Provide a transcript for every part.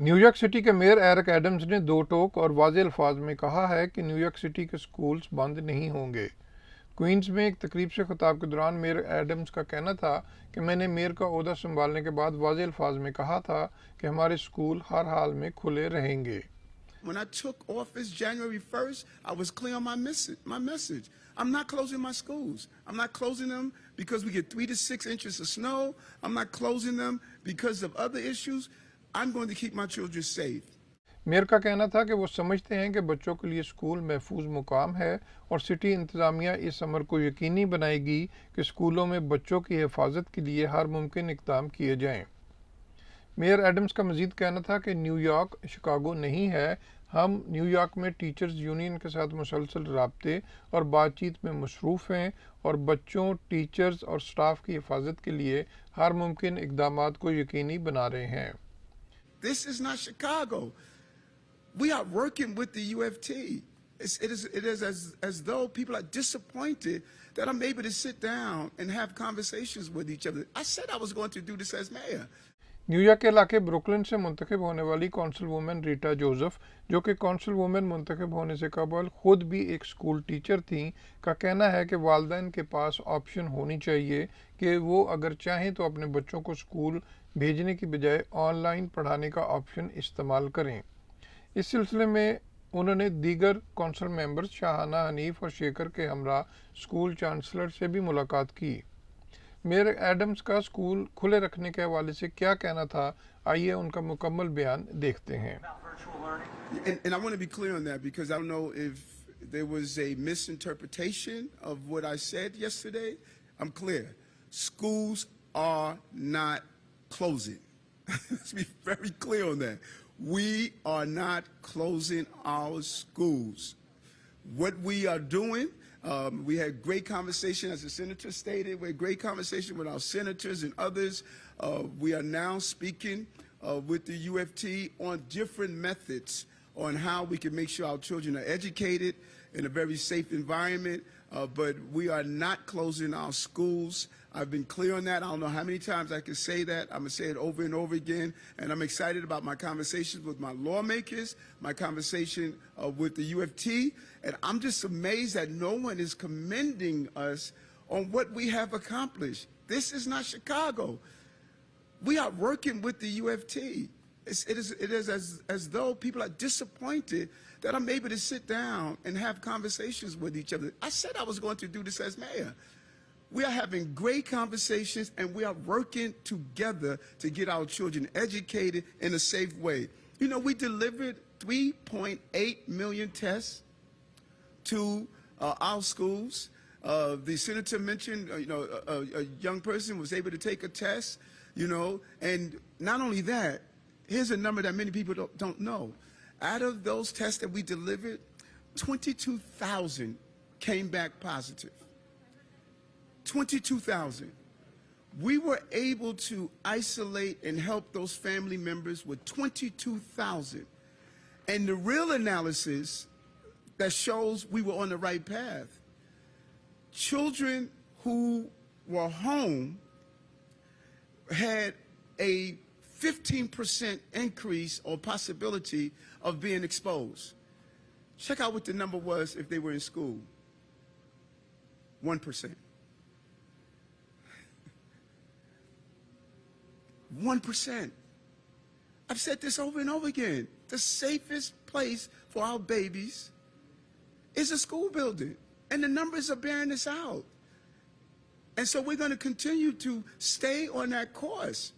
New York city के mayor Eric Adams ने दो टोक और वाज़ेह अल्फाज में कहा है कि न्यूयॉर्क सिटी के स्कूल्स बंद नहीं होंगे। क्वींस में एक तकरीब से खिताब के दौरान मेयर एडम्स का कहना था कि मैंने मेयर का ओहदा संभालने के बाद वाज़ेह अल्फाज में कहा था कि हमारे स्कूल हर हाल में खुले रहेंगे। When I took office January 1st, I was clear on my message. I'm not closing my schools. I'm not closing them because we get 3 to 6 inches of snow. I'm not closing them because of other issues. I'm going to keep my children safe. Mayor का कहना था कि वो समझते हैं कि बच्चों के लिए स्कूल महफूज मुकाम है और सिटी इंतज़ामिया इस अमर को यकीनी बनाएगी कि स्कूलों में बच्चों की हिफाजत के लिए हर मुमकिन इक़दाम किए जाएं। मेयर एडम्स का मजीद कहना था कि न्यूयॉर्क शिकागो नहीं है। हम न्यूयॉर्क में टीचर्स यूनियन के साथ मुसलसल राब्ते और बातचीत में मसरूफ़ हैं और बच्चों, टीचर्स और स्टाफ की हिफाजत के लिए हर मुमकिन इक़दामात को यकीनी बना रहे हैं। This is not Chicago. We are working with the UFT. It is as though people are disappointed that I'm able to sit down and have conversations with each other. I said I was going to do this as mayor. New York के इलाके Brooklyn से मुंतखब होने वाली council women Rita Joseph, जो कि council women मुंतखब होने से कबल खुद भी एक स्कूल टीचर थीं, का कहना है कि वालिदैन के पास ऑप्शन होनी चाहिए कि वो अगर चाहें तो अपने बच्चों को स्कूल भेजने की बजाय ऑनलाइन पढ़ाने का ऑप्शन इस्तेमाल करें। इस सिलसिले में उन्होंने दीगर कौंसल मेंबर्स शाहाना हनीफ और शेखर के हमरा स्कूल चांसलर से भी मुलाकात की। मेयर एडम्स का स्कूल खुले रखने के हवाले से क्या कहना था, आइए उनका मुकम्मल बयान देखते हैं। And I want to be clear on that because I don't know if there was a misinterpretation of what I said yesterday. I'm clear. Schools are not closing. Let's be very clear on that. We are not closing our schools. What we are doing, we had great conversation, as the senator stated. We had great conversation with our senators and others. We are now speaking with the UFT on different methods on how we can make sure our children are educated in a very safe environment. But we are not closing our schools. I've been clear on that. I don't know how many times I can say that. I'm going to say it over and over again. And I'm excited about my conversations with my lawmakers, my conversation with the UFT. And I'm just amazed that no one is commending us on what we have accomplished. This is not Chicago. We are working with the UFT. It is as though people are disappointed that I'm able to sit down and have conversations with each other. I said I was going to do this as mayor. We are having great conversations and we are working together to get our children educated in a safe way. You know, we delivered 3.8 million tests to our schools. The senator mentioned, a young person was able to take a test, and not only that, here's a number that many people don't know. Out of those tests that we delivered, 22,000 came back positive. 22,000. We were able to isolate and help those family members with 22,000. And the real analysis that shows we were on the right path. Children who were home had a 15% increase or possibility of being exposed. Check out what the number was if they were in school. 1%. 1%. I've said this over and over again. The safest place for our babies is a school building. And the numbers are bearing this out. And so we're going to continue to stay on that course.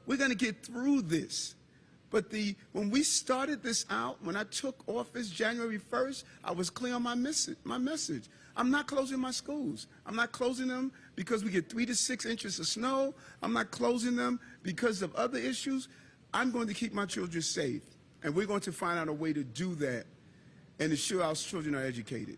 We're going to get through this. But when we started this out, when I took office January 1st, I was clear on my message. I'm not closing my schools. I'm not closing them because we get 3 to 6 inches of snow. I'm not closing them because of other issues. I'm going to keep my children safe. And we're going to find out a way to do that and ensure our children are educated.